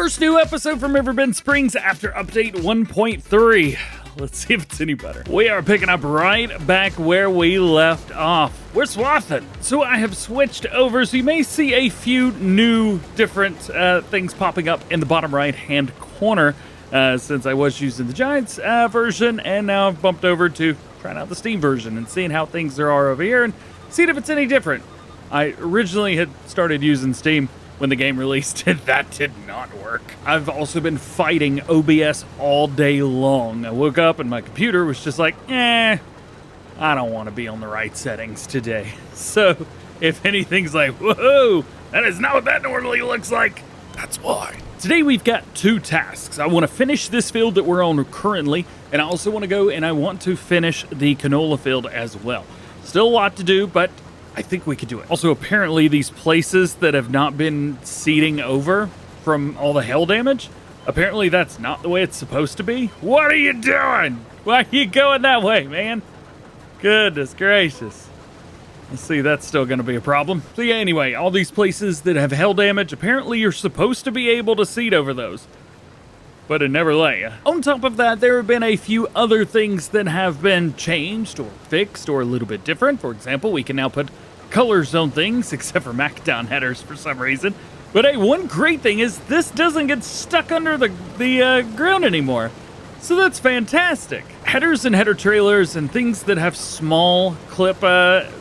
First new episode from Riverbend Springs after update 1.3. Let's see if it's any better. We are picking up right back where we left off. We're swathing. So I have switched over, so you may see a few new different things popping up in the bottom right-hand corner since I was using the Giants version, and now I've bumped over to trying out the Steam version and seeing how things there are over here and seeing if it's any different. I originally had started using Steam when the game released, and that did not work. I've also been fighting OBS all day long. I woke up and my computer was just like, I don't want to be on the right settings today. So if anything's like, whoa, that is not what that normally looks like, that's why. Today we've got two tasks. I want to finish this field that we're on currently, and I also want to go and I want to finish the canola field as well. Still a lot to do, but I think we could do it. Also, apparently these places that have not been seeding over from all the hail damage, apparently that's not the way it's supposed to be. What are you doing? Why are you going that way, man? Goodness gracious. Let's see, that's still going to be a problem. So yeah, anyway, all these places that have hail damage, apparently you're supposed to be able to seed over those, but it never let you. On top of that, there have been a few other things that have been changed or fixed or a little bit different. For example, we can now put colors on things, except for Macadon headers for some reason. But hey, one great thing is this doesn't get stuck under the ground anymore. So that's fantastic. Headers and header trailers and things that have small clip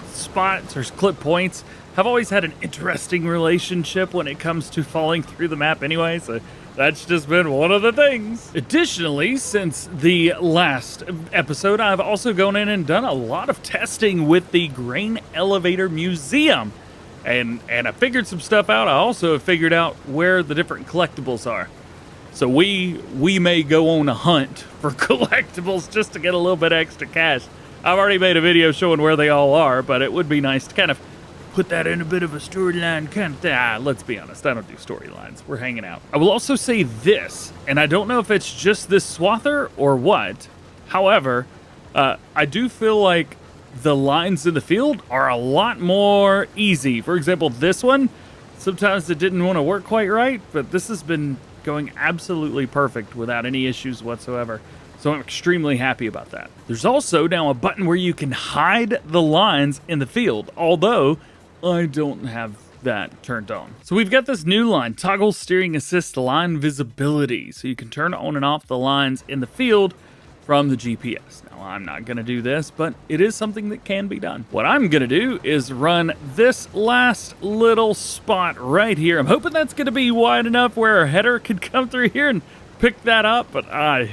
spots or clip points have always had an interesting relationship when it comes to falling through the map anyway, so that's just been one of the things. Additionally, since the last episode, I've also gone in and done a lot of testing with the Grain Elevator Museum. And I figured some stuff out. I also have figured out where the different collectibles are. So we may go on a hunt for collectibles just to get a little bit extra cash. I've already made a video showing where they all are, but it would be nice to kind of put that in a bit of a storyline kind of thing. Let's be honest, I don't do storylines. We're hanging out. I will also say this, and I don't know if it's just this swather or what. However, I do feel like the lines in the field are a lot more easy. For example, this one, sometimes it didn't want to work quite right, but this has been going absolutely perfect without any issues whatsoever. So I'm extremely happy about that. There's also now a button where you can hide the lines in the field, although I don't have that turned on. So we've got this new line, toggle steering assist line visibility. So you can turn on and off the lines in the field from the GPS. Now I'm not gonna do this, but it is something that can be done. What I'm gonna do is run this last little spot right here. I'm hoping that's gonna be wide enough where a header could come through here and pick that up, but I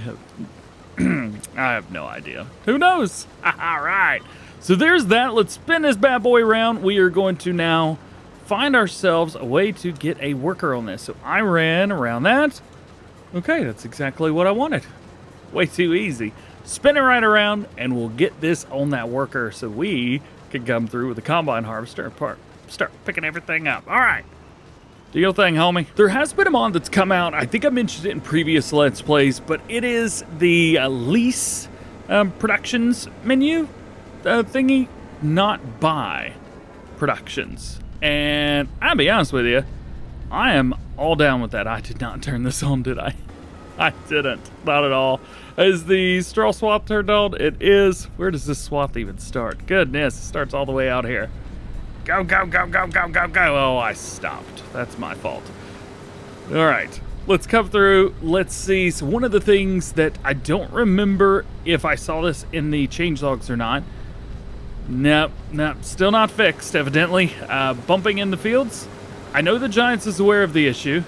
have no idea. Who knows? All right. So there's that. Let's spin this bad boy around. We are going to now find ourselves a way to get a worker on this. So I ran around that. Okay, that's exactly what I wanted. Way too easy. Spin it right around, and we'll get this on that worker so we can come through with the combine harvester and start picking everything up. All right. Do your thing, homie. There has been a mod that's come out. I think I mentioned it in previous Let's Plays, but it is the lease productions menu thingy, not buy productions. And I'll be honest with you, I am all down with that. I did not turn this on, did I? I didn't. Not at all. Is the straw swath turned on? It is. Where does this swath even start? Goodness, it starts all the way out here. Go, go, go, go, go, go, go. Oh, I stopped. That's my fault. All right, let's come through. Let's see. So one of the things that I don't remember if I saw this in the changelogs or not. Nope, still not fixed, evidently. Bumping in the fields. I know the Giants is aware of the issue.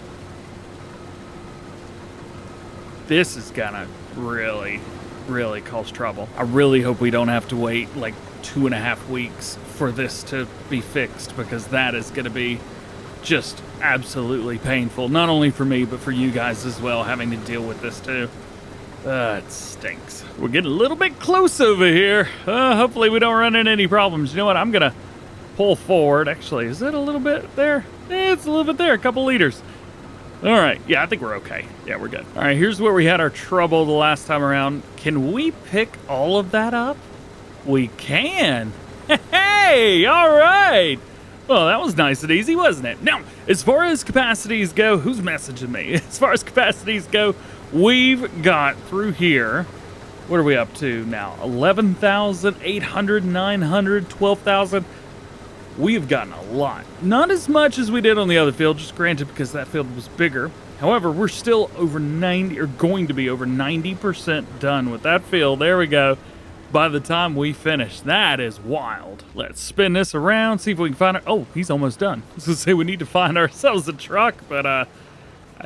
This is gonna really, really cause trouble. I really hope we don't have to wait like 2.5 weeks for this to be fixed, because that is going to be just absolutely painful, not only for me but for you guys as well, having to deal with this too. It stinks. We're getting a little bit close over here. Hopefully we don't run into any problems. You know what, I'm gonna pull forward. Actually, is it a little bit there? It's a little bit there, a couple liters. All right, yeah, I think we're okay. Yeah, we're good. All right, here's where we had our trouble the last time around. Can we pick all of that up? We can. Hey, all right. Well, that was nice and easy, wasn't it? Now, as far as capacities go, who's messaging me? As far as capacities go, we've got through here. What are we up to now? 11,800, 900, 12,000. We've gotten a lot. Not as much as we did on the other field, just granted because that field was bigger. However, we're still over 90, or going to be over 90% done with that field. There we go. By the time we finish, that is wild. Let's spin this around, see if we can find it. Oh, he's almost done. I was gonna say we need to find ourselves a truck, but I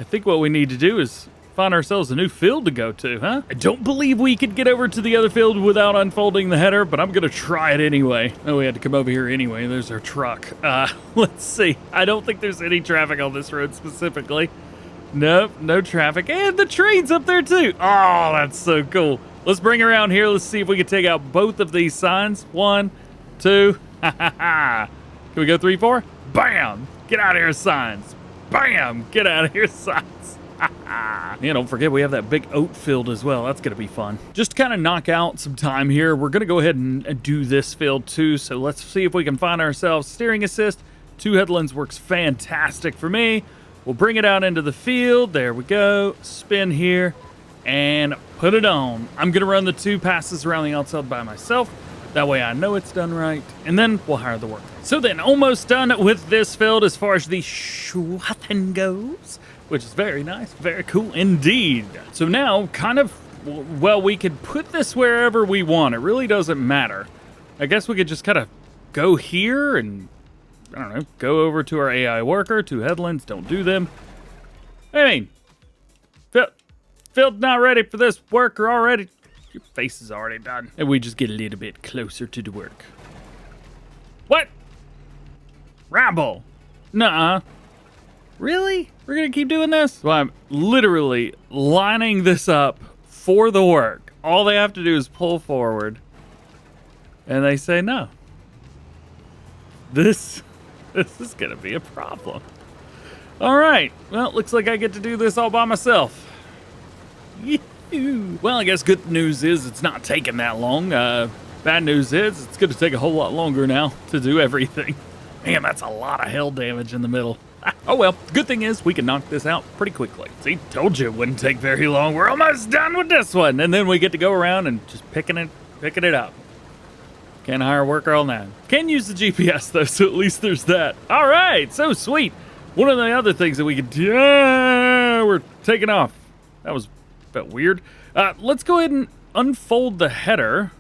think what we need to do is find ourselves a new field to go to, huh? I don't believe we could get over to the other field without unfolding the header, but I'm gonna try it anyway. Oh, we had to come over here anyway. There's our truck. Let's see. I don't think there's any traffic on this road specifically. Nope, no traffic. And the train's up there too. Oh, that's so cool. Let's bring her around here. Let's see if we can take out both of these signs. 1, 2. Ha ha ha. Can we go 3, 4? Bam! Get out of here, signs. Bam! Get out of here, signs. Yeah, don't forget we have that big oat field as well. That's gonna be fun. Just to kind of knock out some time here, we're gonna go ahead and do this field too. So let's see if we can find ourselves steering assist. 2 headlands works fantastic for me. We'll bring it out into the field. There we go. Spin here and put it on. I'm gonna run the 2 passes around the outside by myself. That way I know it's done right, and then we'll hire the worker. So then, almost done with this field as far as the Schwatten goes, which is very nice, very cool indeed. So now, kind of, well, we could put this wherever we want. It really doesn't matter. I guess we could just kind of go here and, I don't know, go over to our AI worker, 2 headlands, don't do them. I mean, field's not ready for this worker already. Your face is already done. And we just get a little bit closer to the work. What? Rabble. Nuh-uh. Really? We're gonna keep doing this? Well, I'm literally lining this up for the work. All they have to do is pull forward. And they say no. This is gonna be a problem. All right. Well, looks like I get to do this all by myself. Well, I guess good news is it's not taking that long. Bad news is it's going to take a whole lot longer now to do everything. Man, that's a lot of hell damage in the middle. Oh well, good thing is we can knock this out pretty quickly. See, told you it wouldn't take very long. We're almost done with this one. And then we get to go around and just picking it up. Can't hire a worker on that. Can use the GPS though, so at least there's that. All right, so sweet. One of the other things that we could do, we're taking off. That was a bit weird. Let's go ahead and unfold the header,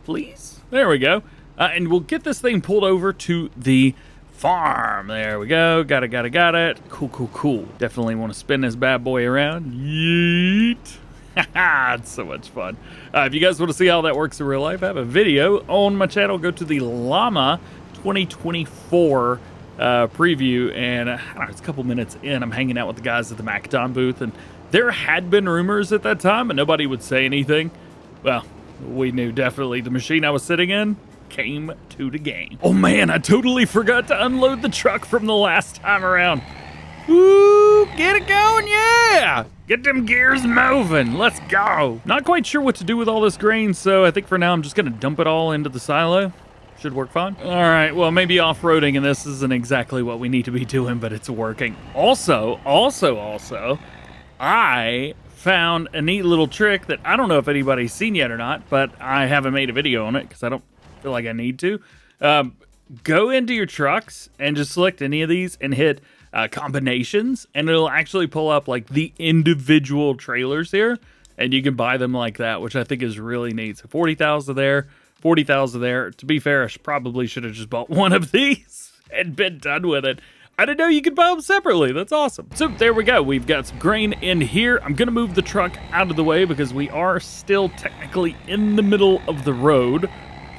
please. There we go. And we'll get this thing pulled over to the farm. There we go. Got it. Cool. Definitely want to spin this bad boy around. Yeet. It's so much fun. If you guys want to see how that works in real life, I have a video on my channel. Go to the Llama 2024 preview, and I don't know, it's a couple minutes in. I'm hanging out with the guys at the Macadon booth, and there had been rumors at that time, but nobody would say anything. Well, we knew definitely the machine I was sitting in came to the game. Oh man, I totally forgot to unload the truck from the last time around. Ooh, get it going, yeah! Get them gears moving, let's go. Not quite sure what to do with all this grain, so I think for now I'm just gonna dump it all into the silo. Should work fine. All right, well, maybe off-roading and this isn't exactly what we need to be doing, but it's working. Also, I found a neat little trick that I don't know if anybody's seen yet or not, but I haven't made a video on it because I don't feel like I need to. Go into your trucks and just select any of these and hit combinations, and it'll actually pull up like the individual trailers here, and you can buy them like that, which I think is really neat. So 40,000 there, 40,000 there. To be fair, I probably should have just bought one of these and been done with it. I didn't know you could buy them separately. That's awesome. So there we go. We've got some grain in here. I'm going to move the truck out of the way because we are still technically in the middle of the road.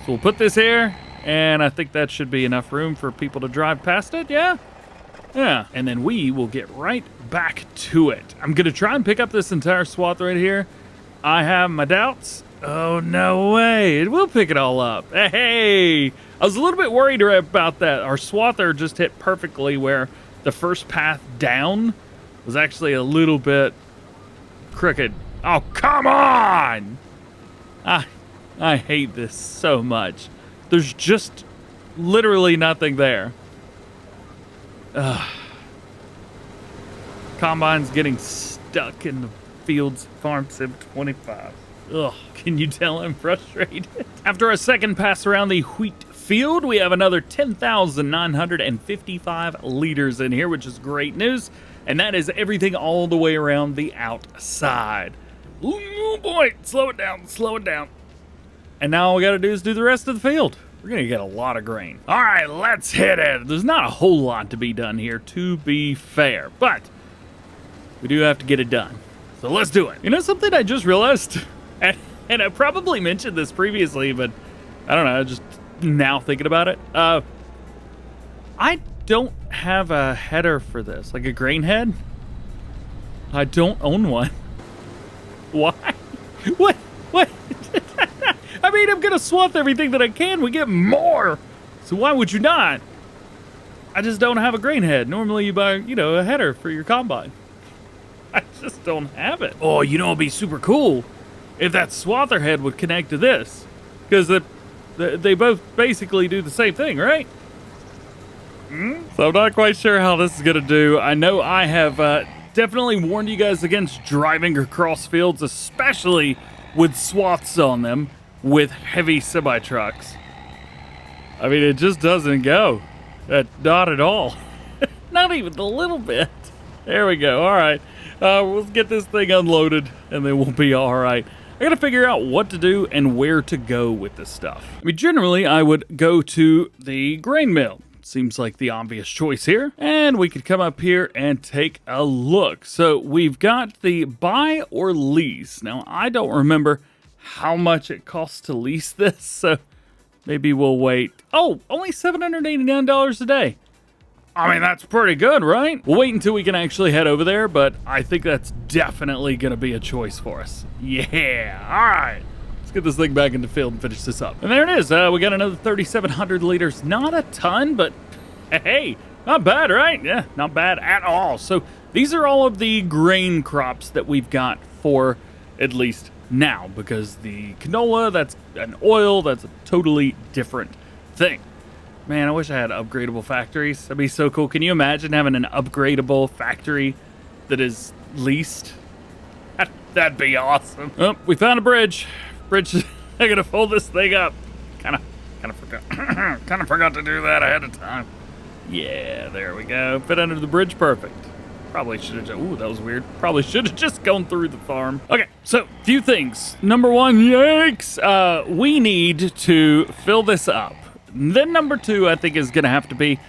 So we'll put this here, and I think that should be enough room for people to drive past it. Yeah. And then we will get right back to it. I'm going to try and pick up this entire swath right here. I have my doubts. Oh, no way. It will pick it all up. Hey, I was a little bit worried about that. Our swather just hit perfectly where the first path down was actually a little bit crooked. Oh, come on. I hate this so much. There's just literally nothing there. Combine's getting stuck in the fields. Farm Sim 25. Ugh, can you tell I'm frustrated? After a second pass around the wheat field, we have another 10,955 liters in here, which is great news. And that is everything all the way around the outside. Ooh, boy, slow it down, slow it down. And now all we gotta do is do the rest of the field. We're gonna get a lot of grain. All right, let's hit it. There's not a whole lot to be done here, to be fair, but we do have to get it done. So let's do it. You know something I just realized? And I probably mentioned this previously, but I don't know, just now thinking about it. I don't have a header for this, like a grain head. I don't own one. Why? What? I mean, I'm gonna swath everything that I can. We get more. So why would you not? I just don't have a grain head. Normally you buy, you know, a header for your combine. I just don't have it. Oh, you know, it'd be super cool if that swather head would connect to this. Because they both basically do the same thing, right? So I'm not quite sure how this is gonna do. I know I have definitely warned you guys against driving across fields, especially with swaths on them with heavy semi-trucks. I mean, it just doesn't go. Not at all. Not even a little bit. There we go. All right. Let's get this thing unloaded and then we'll be all right. I gotta figure out what to do and where to go with this stuff. I mean, generally, I would go to the grain mill. Seems like the obvious choice here. And we could come up here and take a look. So we've got the buy or lease. Now, I don't remember how much it costs to lease this, so maybe we'll wait. Oh, only $789 a day. I mean, that's pretty good, right? We'll wait until we can actually head over there, but I think that's definitely going to be a choice for us. Yeah, all right. Let's get this thing back in the field and finish this up. And there it is. We got another 3,700 liters. Not a ton, but hey, not bad, right? Yeah, not bad at all. So these are all of the grain crops that we've got for at least now, because the canola, that's an oil, that's a totally different thing. Man, I wish I had upgradable factories. That'd be so cool. Can you imagine having an upgradable factory that is leased? That'd be awesome. Oh, we found a bridge. I gotta fold this thing up. Kind of forgot to do that ahead of time. Yeah, there we go. Fit under the bridge, perfect. Probably should have just, ooh, that was weird. Probably should have just gone through the farm. Okay, so few things. Number one, yikes. We need to fill this up. Then number two, I think, is gonna have to be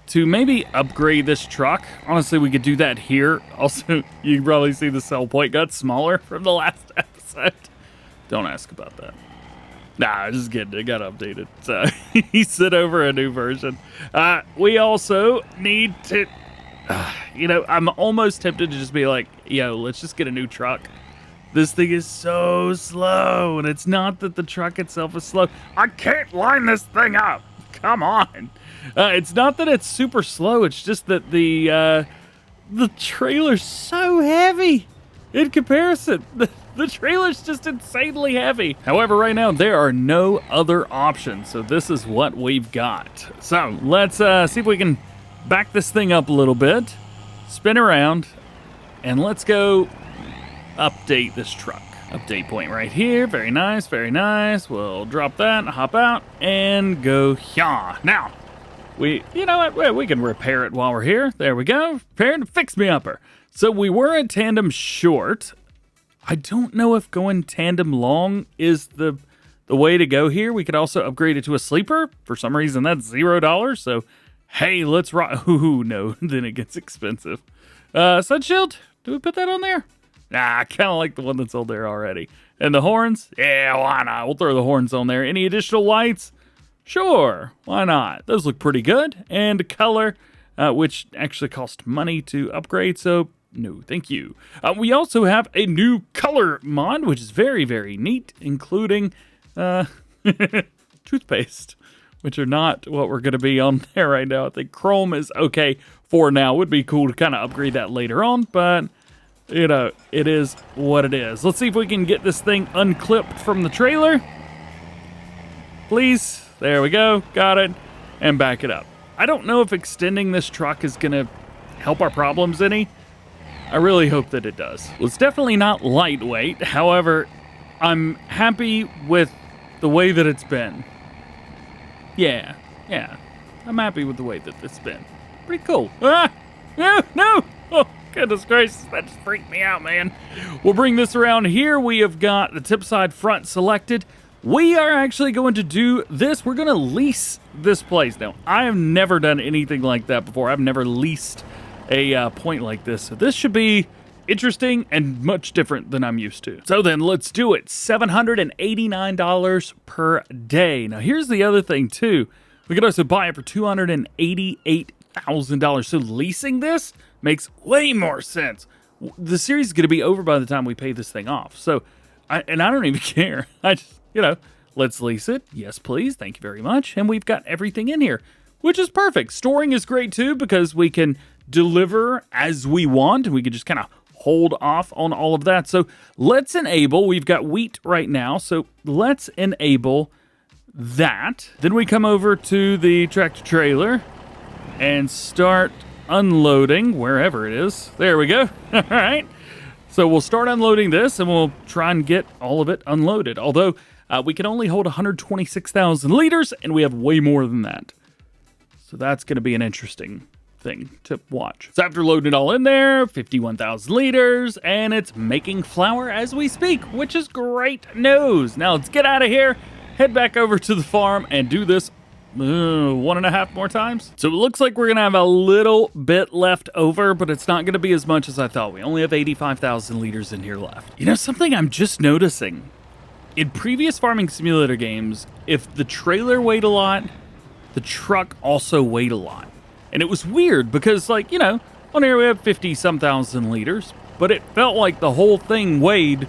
to maybe upgrade this truck. Honestly, we could do that here. Also, you can probably see the cell point got smaller from the last episode. Don't ask about that. Nah, just kidding. It got updated. So he sent over a new version. We also need to, you know, I'm almost tempted to just be like, yo, let's just get a new truck. This thing is so slow, and it's not that the truck itself is slow. I can't line this thing up. Come on. It's not that it's super slow. It's just that the trailer's so heavy in comparison. The trailer's just insanely heavy. However, right now, there are no other options. So this is what we've got. So let's see if we can back this thing up a little bit, spin around, and let's go update this truck. Update point right here. Very nice, very nice. We'll drop that, hop out, and go here. Now, you know what? We can repair it while we're here. There we go. Repair and fix me upper. So we were a tandem short. I don't know if going tandem long is the way to go here. We could also upgrade it to a sleeper. For some reason, that's $0. So, hey, let's rock. Ooh, no, then it gets expensive. Sun shield, do we put that on there? Nah, I kind of like the one that's on there already. And the horns? Yeah, why not? We'll throw the horns on there. Any additional lights? Sure, why not? Those look pretty good. And color, which actually cost money to upgrade, so no, thank you. We also have a new color mod, which is very, very neat, including toothpaste, which are not what we're going to be on there right now. I think chrome is okay for now. Would be cool to kind of upgrade that later on, but you know, it is what it is. Let's see if we can get this thing unclipped from the trailer. Please. There we go. Got it. And back it up. I don't know if extending this truck is gonna help our problems any. I really hope that it does. Well, it's definitely not lightweight. However, I'm happy with the way that it's been. Yeah. I'm happy with the way that it's been. Pretty cool. Ah! No! Oh, goodness gracious, that just freaked me out, man. We'll bring this around here. We have got the tip side front selected. We are actually going to do this. We're going to lease this place. Now, I have never done anything like that before. I've never leased a point like this. So this should be interesting and much different than I'm used to. So then let's do it. $789 per day. Now, here's the other thing, too. We could also buy it for $288,000. So leasing this makes way more sense. The series is going to be over by the time we pay this thing off. So, I don't even care. I just, let's lease it. Yes, please. Thank you very much. And we've got everything in here, which is perfect. Storing is great too, because we can deliver as we want. And we can just kind of hold off on all of that. So let's enable, we've got wheat right now. So let's enable that. Then we come over to the tractor trailer and start unloading wherever it is. There we go. All right. So we'll start unloading this and we'll try and get all of it unloaded. Although we can only hold 126,000 liters and we have way more than that. So that's going to be an interesting thing to watch. So after loading it all in there, 51,000 liters, and it's making flour as we speak, which is great news. Now let's get out of here, head back over to the farm and do this 1.5 more times. So it looks like we're gonna have a little bit left over, but it's not gonna be as much as I thought. We only have 85,000 liters in here left. You know, something I'm just noticing, in previous farming simulator games, if the trailer weighed a lot, the truck also weighed a lot. And it was weird because, like, on here we have 50-some thousand liters, but it felt like the whole thing weighed,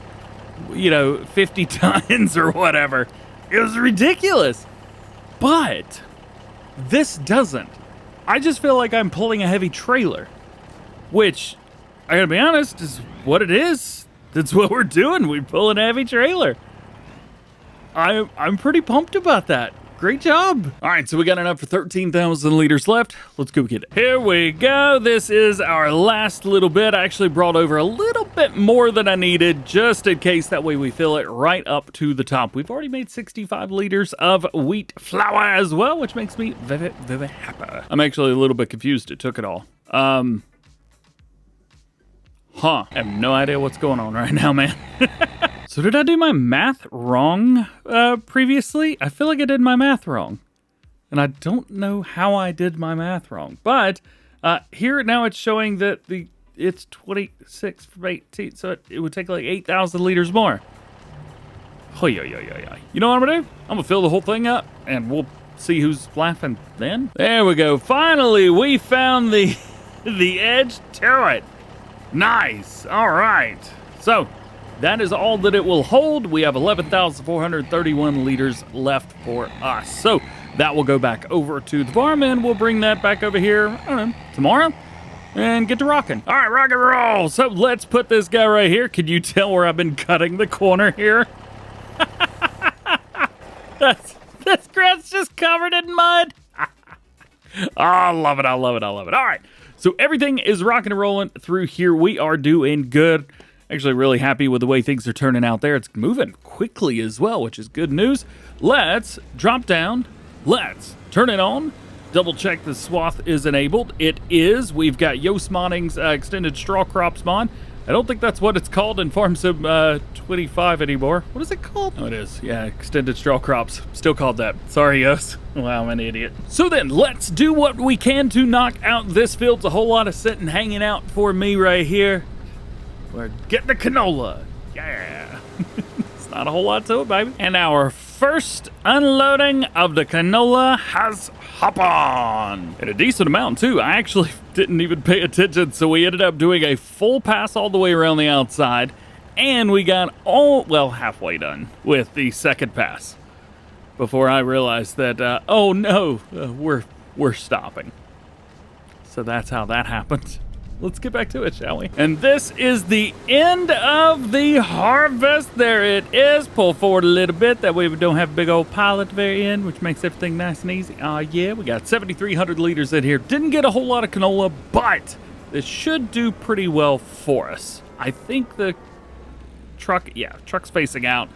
50 tons or whatever. It was ridiculous. But this doesn't. I just feel like I'm pulling a heavy trailer, which, I gotta be honest, is what it is. That's what we're doing. We're pulling a heavy trailer. I'm pretty pumped about that. Great job. All right, so we got enough for 13,000 liters left. Let's go get it. Here we go. This is our last little bit. I actually brought over a little bit more than I needed, just in case. That way we fill it right up to the top. We've already made 65 liters of wheat flour as well, which makes me very, very happy. I'm actually a little bit confused. It took it all. I have no idea what's going on right now, man. So did I do my math wrong previously? I feel like I did my math wrong. And I don't know how I did my math wrong. But here now it's showing that it's 26 from 18. So it would take like 8,000 liters more. You know what I'm going to do? I'm going to fill the whole thing up and we'll see who's laughing then. There we go. Finally, we found the edge to it. Nice. All right. So that is all that it will hold. We have 11,431 liters left for us. So that will go back over to the farm and we'll bring that back over here, I don't know, tomorrow and get to rocking. All right, rock and roll. So let's put this guy right here. Can you tell where I've been cutting the corner here? This grass just covered in mud. I love it. I love it. I love it. All right. So everything is rocking and rolling through here. We are doing good. Actually really happy with the way things are turning out there. It's moving quickly as well, which is good news. Let's drop down. Let's turn it on. Double check the swath is enabled. It is. We've got Yoast Modding's extended straw crops mod. I don't think that's what it's called in Farm Sim 25 anymore. What is it called? Oh, it is. Yeah, extended straw crops. Still called that. Sorry, Yoast. Wow, I'm an idiot. So then, let's do what we can to knock out this field. It's a whole lot of sitting hanging out for me right here. We're getting the canola. Yeah. It's not a whole lot to it, baby. And our first unloading of the canola has hop on. And a decent amount, too. I actually didn't even pay attention, so we ended up doing a full pass all the way around the outside. And we got halfway done with the second pass before I realized that, oh no, we're stopping. So that's how that happened. let's get back to it, shall we? And this is the end of the harvest. There it is. Pull forward a little bit. That way we don't have a big old pile at the very end, which makes everything nice and easy. Yeah, we got 7,300 liters in here. Didn't get a whole lot of canola, but this should do pretty well for us. I think the truck's facing out.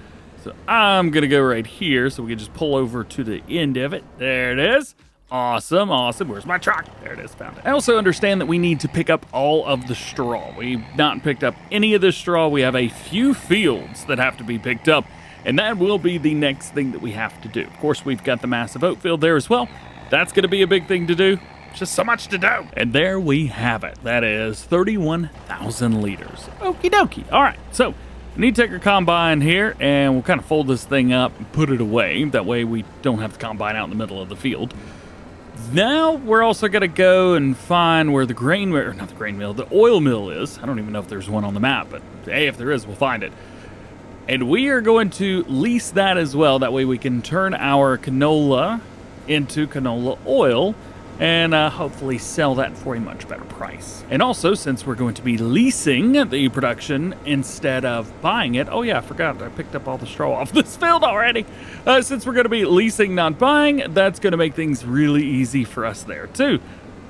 So I'm going to go right here so we can just pull over to the end of it. There it is. Awesome, awesome. Where's my truck? There it is, found it. I also understand that we need to pick up all of the straw. We've not picked up any of the straw. We have a few fields that have to be picked up, and that will be the next thing that we have to do. Of course, we've got the massive oat field there as well. That's going to be a big thing to do. Just so much to do. And there we have it. That is 31,000 liters. Okie dokie. All right, so we need to take our combine here, and we'll kind of fold this thing up and put it away. That way we don't have the combine out in the middle of the field. Now we're also going to go and find where the the oil mill is. I don't even know if there's one on the map, but hey, if there is, we'll find it. And we are going to lease that as well. That way we can turn our canola into canola oil and hopefully sell that for a much better price. And also, since we're going to be leasing the production instead of buying it, oh yeah, I forgot, I picked up all the straw off this field already. Since we're going to be leasing, not buying, that's going to make things really easy for us there too.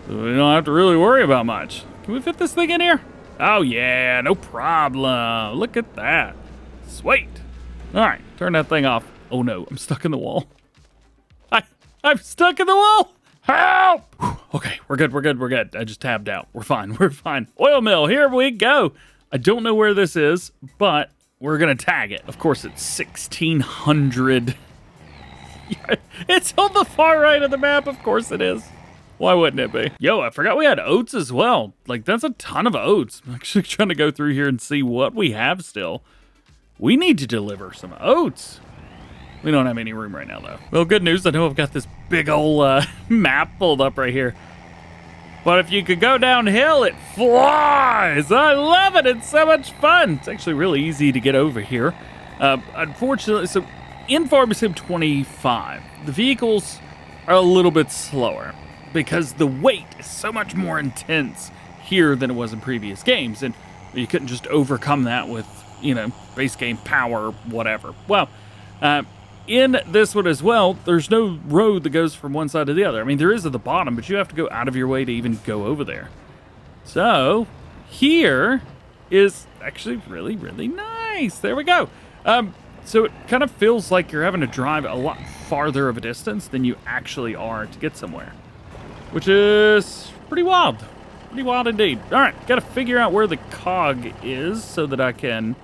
So we don't have to really worry about much. Can we fit this thing in here? Oh yeah, no problem. Look at that. Sweet. All right, turn that thing off. Oh no, I'm stuck in the wall. I'm stuck in the wall. Help! Okay, we're good. I just tabbed out. We're fine. Oil mill, here we go. I don't know where this is, but we're gonna tag it. Of course, it's 1,600. It's on the far right of the map, of course it is. Why wouldn't it be? Yo, I forgot we had oats as well. Like, that's a ton of oats. I'm actually trying to go through here and see what we have still. We need to deliver some oats. We don't have any room right now, though. Well, good news. I know I've got this big old map pulled up right here. But if you could go downhill, it flies. I love it. It's so much fun. It's actually really easy to get over here. Unfortunately, so in Farm Sim 25, the vehicles are a little bit slower because the weight is so much more intense here than it was in previous games. And you couldn't just overcome that with, base game power, whatever. Well, in this one as well, there's no road that goes from one side to the other. I mean, there is at the bottom, but you have to go out of your way to even go over there. So, here is actually really, really nice. There we go. So it kind of feels like you're having to drive a lot farther of a distance than you actually are to get somewhere, which is pretty wild. Pretty wild indeed. All right, got to figure out where the cog is so that I can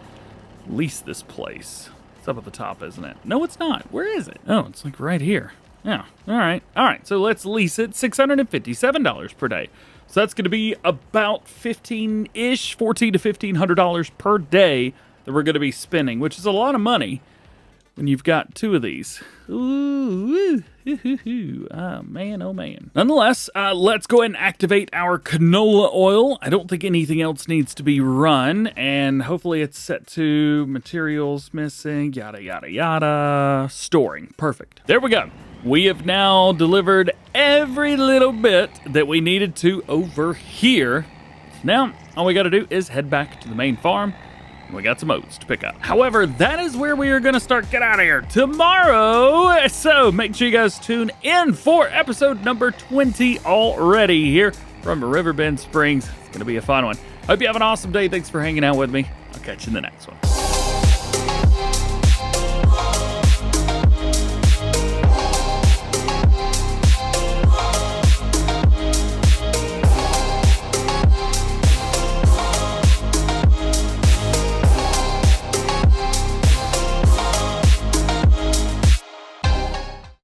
lease this place. It's up at the top, isn't it? No, it's not. Where is it? Oh, it's like right here. Yeah. All right. So let's lease it. $657 per day. So that's going to be about $1,400 to $1,500 per day that we're going to be spending, which is a lot of money when you've got two of these. Ooh, oh man. Nonetheless, let's go ahead and activate our canola oil. I don't think anything else needs to be run, and hopefully it's set to materials missing, yada, yada, yada. Storing, perfect. There we go. We have now delivered every little bit that we needed to over here. Now, all we got to do is head back to the main farm. We got some oats to pick up. However, that is where we are going to start get out of here tomorrow. So make sure you guys tune in for episode number 20 already here from Riverbend Springs. It's going to be a fun one. Hope you have an awesome day. Thanks for hanging out with me. I'll catch you in the next one.